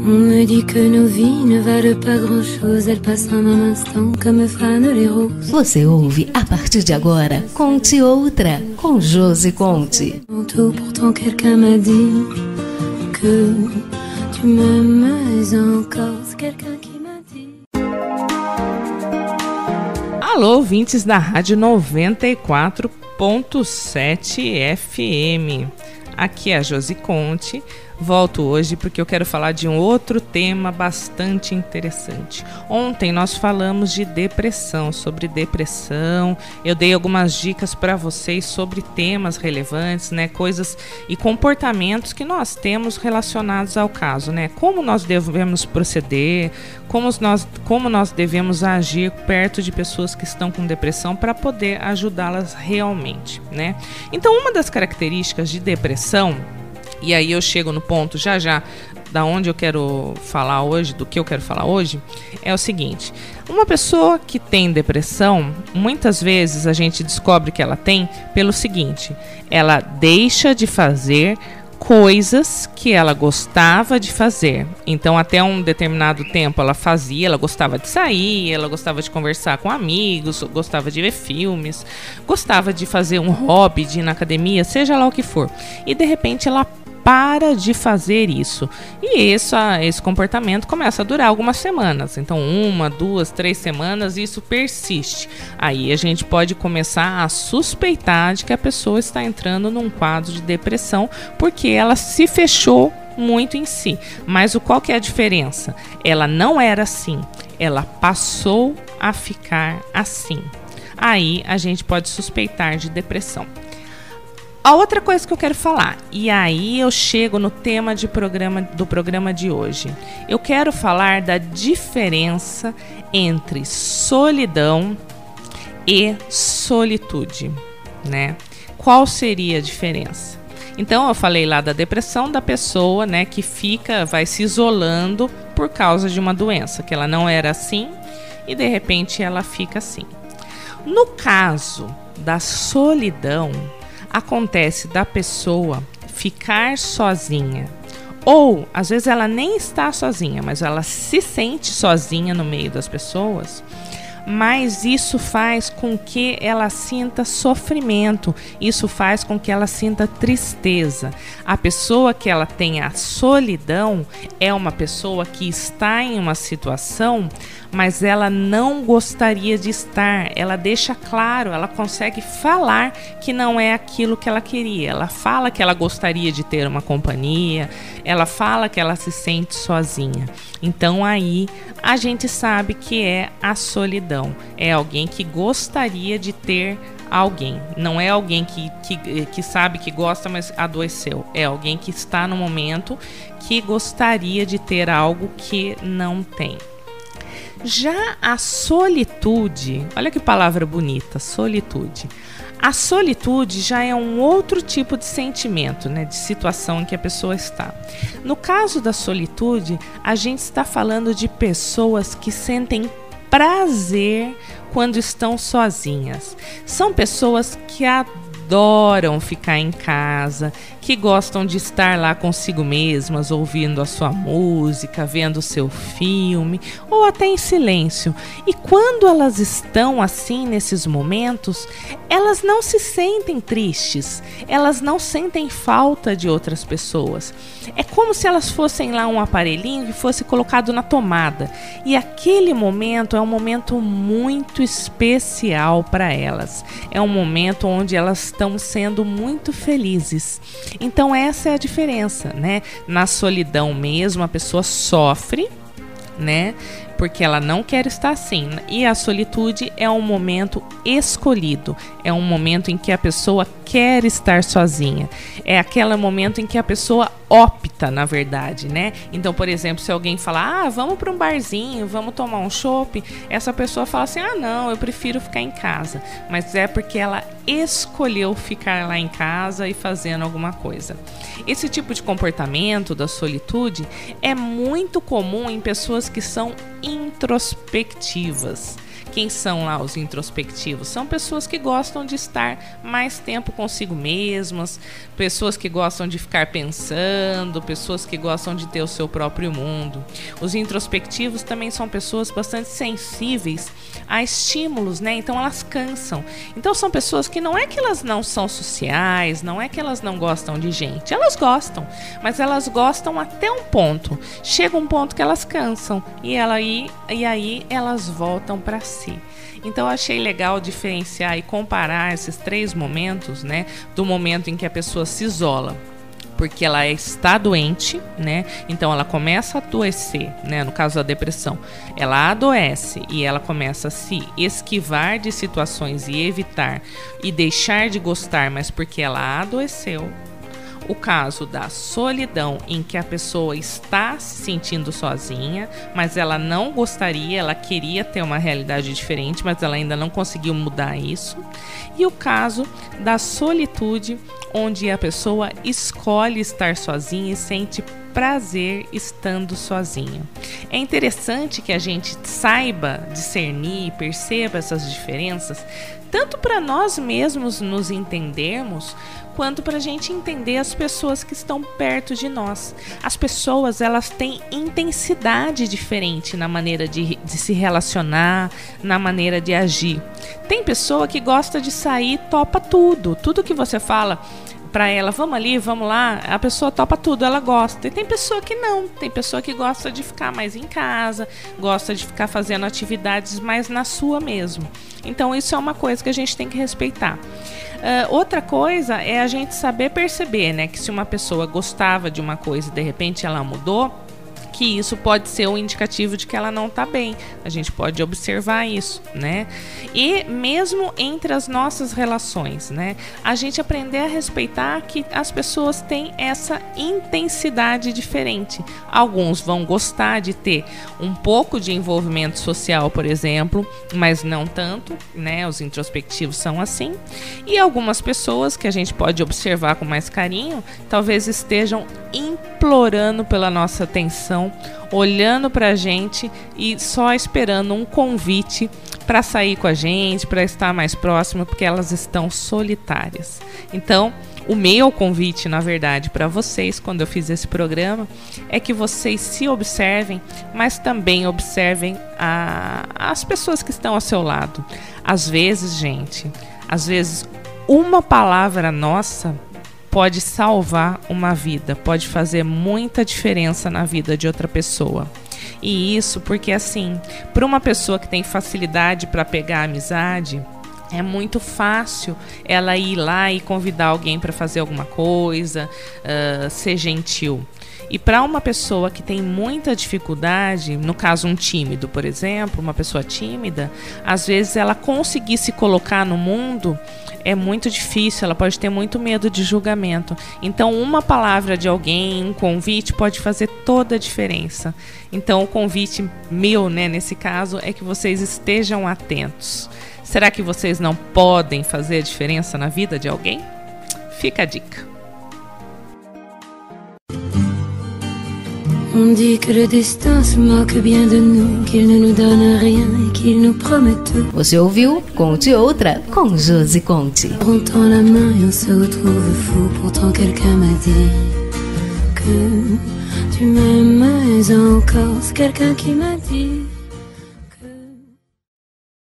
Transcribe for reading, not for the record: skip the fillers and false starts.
On me dit que nos vies ne valent pas grand-chose, elles passent en un instant comme fanent les roses. Você ouve a partir de agora Conte Outra, com Josi Conte. Pourtant quelqu'un m'a dit que tu m'aimes encore, c'est quelqu'un qui m'a dit. Alô, ouvintes da Rádio 94.7 FM. Aqui é a Josi Conte. Volto hoje porque eu quero falar de um outro tema bastante interessante. Ontem nós falamos de depressão, sobre depressão. Eu dei algumas dicas para vocês sobre temas relevantes, né, coisas e comportamentos que nós temos relacionados ao caso, né? Como nós devemos proceder, como nós devemos agir perto de pessoas que estão com depressão para poder ajudá-las realmente, né? Então, uma das características de depressão, e aí eu chego no ponto já da onde eu quero falar hoje, do que eu quero falar hoje, é o seguinte: uma pessoa que tem depressão, muitas vezes a gente descobre que ela tem pelo seguinte: ela deixa de fazer coisas que ela gostava de fazer. Então, até um determinado tempo ela fazia, ela gostava de sair, ela gostava de conversar com amigos, gostava de ver filmes, gostava de fazer um hobby, de ir na academia, seja lá o que for. E de repente ela para de fazer isso. E esse comportamento começa a durar algumas semanas. Então, 1, 2, 3 semanas, isso persiste. Aí a gente pode começar a suspeitar de que a pessoa está entrando num quadro de depressão, porque ela se fechou muito em si. Mas qual que é a diferença? Ela não era assim. Ela passou a ficar assim. Aí a gente pode suspeitar de depressão. A outra coisa que eu quero falar, e aí eu chego no tema do programa de hoje. Eu quero falar da diferença entre solidão e solitude, né? Qual seria a diferença? Então, eu falei lá da depressão da pessoa, né, que vai se isolando por causa de uma doença, que ela não era assim e de repente ela fica assim. No caso da solidão, acontece da pessoa ficar sozinha, ou às vezes ela nem está sozinha, mas ela se sente sozinha no meio das pessoas, mas isso faz com que ela sinta sofrimento, isso faz com que ela sinta tristeza. A pessoa que ela tem a solidão é uma pessoa que está em uma situação, mas ela não gostaria de estar. Ela deixa claro, ela consegue falar que não é aquilo que ela queria. Ela fala que ela gostaria de ter uma companhia, ela fala que ela se sente sozinha. Então aí a gente sabe que é a solidão. É alguém que gostaria de ter alguém. Não é alguém que sabe que gosta, mas adoeceu. É alguém que está no momento que gostaria de ter algo que não tem. Já a solitude, olha que palavra bonita, solitude. A solitude já é um outro tipo de sentimento, né, de situação em que a pessoa está. No caso da solitude, a gente está falando de pessoas que sentem prazer quando estão sozinhas. São pessoas que adoram ficar em casa, que gostam de estar lá consigo mesmas, ouvindo a sua música, vendo o seu filme, ou até em silêncio. E quando elas estão assim nesses momentos, elas não se sentem tristes, elas não sentem falta de outras pessoas. É como se elas fossem lá um aparelhinho que fosse colocado na tomada. E aquele momento é um momento muito especial para elas. É um momento onde elas estão sendo muito felizes. Então essa é a diferença, né? Na solidão mesmo, a pessoa sofre, né? Porque ela não quer estar assim. E a solitude é um momento escolhido. É um momento em que a pessoa quer estar sozinha. É aquele momento em que a pessoa opta, na verdade, né? Então, por exemplo, se alguém falar, vamos para um barzinho, vamos tomar um chopp, essa pessoa fala assim, não, eu prefiro ficar em casa. Mas é porque ela escolheu ficar lá em casa e fazendo alguma coisa. Esse tipo de comportamento da solitude é muito comum em pessoas que são introspectivas, Quem são lá os introspectivos? São pessoas que gostam de estar mais tempo consigo mesmas, pessoas que gostam de ficar pensando, pessoas que gostam de ter o seu próprio mundo. Os introspectivos também são pessoas bastante sensíveis a estímulos, né? Então elas cansam. Então são pessoas que não é que elas não são sociais, não é que elas não gostam de gente, elas gostam, mas elas gostam até um ponto. Chega um ponto que elas cansam e aí elas voltam para si. Então eu achei legal diferenciar e comparar esses 3 momentos, né? Do momento em que a pessoa se isola, porque ela está doente, né? Então ela começa a adoecer, né? No caso da depressão, ela adoece e ela começa a se esquivar de situações e evitar e deixar de gostar, mas porque ela adoeceu. O caso da solidão, em que a pessoa está se sentindo sozinha, mas ela não gostaria, ela queria ter uma realidade diferente, mas ela ainda não conseguiu mudar isso. E o caso da solitude, onde a pessoa escolhe estar sozinha e sente prazer estando sozinha. É interessante que a gente saiba discernir e perceba essas diferenças, tanto para nós mesmos nos entendermos, quanto para a gente entender as pessoas que estão perto de nós. As pessoas, elas têm intensidade diferente na maneira de se relacionar, na maneira de agir. Tem pessoa que gosta de sair, topa tudo que você fala para ela, vamos ali, vamos lá, a pessoa topa tudo, ela gosta. E tem pessoa que não, tem pessoa que gosta de ficar mais em casa, gosta de ficar fazendo atividades mais na sua mesmo. Então isso é uma coisa que a gente tem que respeitar. Outra coisa é a gente saber perceber, né, que se uma pessoa gostava de uma coisa e de repente ela mudou, que isso pode ser um indicativo de que ela não está bem. A gente pode observar isso, né? E mesmo entre as nossas relações, né? A gente aprender a respeitar que as pessoas têm essa intensidade diferente. Alguns vão gostar de ter um pouco de envolvimento social, por exemplo, mas não tanto, né? Os introspectivos são assim. E algumas pessoas que a gente pode observar com mais carinho, talvez estejam implorando pela nossa atenção, olhando pra gente e só esperando um convite para sair com a gente, para estar mais próximo, porque elas estão solitárias. Então, o meu convite, na verdade, para vocês, quando eu fiz esse programa, é que vocês se observem, mas também observem as pessoas que estão ao seu lado. Às vezes, gente, uma palavra nossa pode salvar uma vida, pode fazer muita diferença na vida de outra pessoa. E isso porque, assim, para uma pessoa que tem facilidade para pegar a amizade, é muito fácil ela ir lá e convidar alguém para fazer alguma coisa, ser gentil. E para uma pessoa que tem muita dificuldade, no caso um tímido, por exemplo, uma pessoa tímida, às vezes ela conseguir se colocar no mundo é muito difícil, ela pode ter muito medo de julgamento. Então uma palavra de alguém, um convite pode fazer toda a diferença. Então o convite meu, né, nesse caso, é que vocês estejam atentos. Será que vocês não podem fazer a diferença na vida de alguém? Fica a dica. On dit que le destin se moque bien de nous, qu'il ne nous donne rien et qu'il nous promet tout. Você ouviu Conte Outra com Josi Conte. On tend la main et on se retrouve fou. Pourtant quelqu'un m'a dit que tu m'aimes encore. C'est quelqu'un qui m'a dit